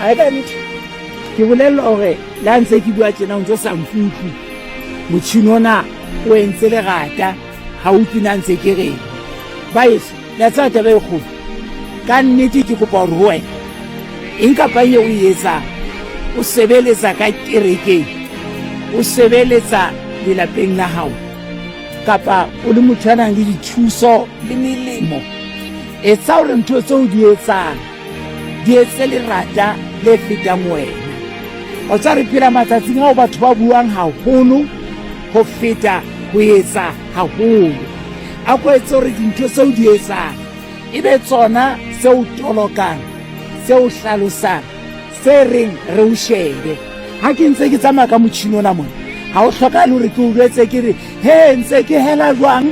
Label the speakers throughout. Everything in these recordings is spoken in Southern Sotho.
Speaker 1: a ka nnete ke bolella hore la ntse ke bua tjena o ntse sa mfutlu motjhini ona o entse lerata ha o tsina ntse ke re baeso la tsa taba e kgolo ka nnete ke kopa hore ho wena eng kapa eo o e etsang o sebeletsa ka kerekeng o sebeletsa lelapeng la hao kapa o le motho a nang le dithuso le melemo etsa hore ntho tseo di etsang di etse lerata le fetang wena o tsa re phela matsatsing ao batho ba buang haholo ho feta ho etsa haholo a ko etse hore dintho tseo di etsang ebe tsona tseo tolokang tseo hlalosang se reng re o shebe ha ke ntse ke tsamaya ka motjhini ona mona ha o hlokahale hore ke o jwetse ke re he ntse ke hela jwang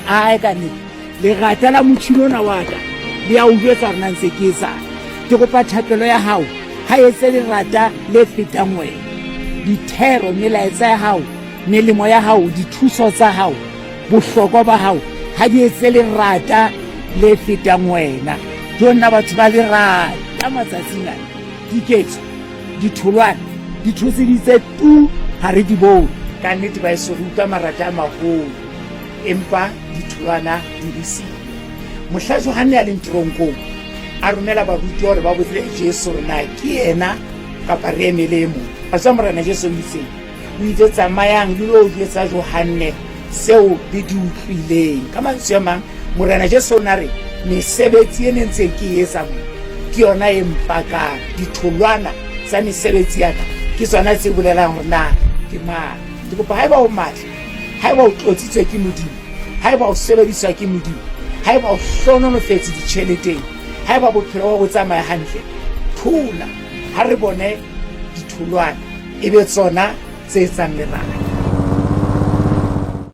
Speaker 1: ae ka nnete lerata la motjhini ona wa ka le a o jwetsa hore na ntse ke etsang ke kopa thapelo ya hao ha etse lerata le fetang wena dithero melaetsa ya hao melemo ya hao dithuso tsa hao bohlokwa ba hao ha di etse lerata le fetang wena jonna batho ba lerata matsatsing ana diketso ditholwana dithoseditse tu ha re di bone ka nnete ba eso re utlwa marata a maholo empa ditholwana di le siyo mohla Johane a leng toronkong a romela baruti hore ba botsele Jesu hore na ke yena kapa re emele e mong a tswa morena Jesu o itseng o itse tsamayang le lo jwetsa Johane seo le di utlwileng ka mantswe a mang morena Jesu o na re mesebetsi e ntseng ke etsa ke yona e mpakang ditholwana tsa mesebetsi ya ka ke tsona tse bolelang hore na ke mang ke kopa haeba o matla haeba o tlotsitswe ke Modimo haeba o sebediswa ke Modimo haeba o hlonolofetse ditjheleteng haeba bophelo wa go tsamaya hantle thola ha re bone ditholwana ebe tsona tse etsang lerata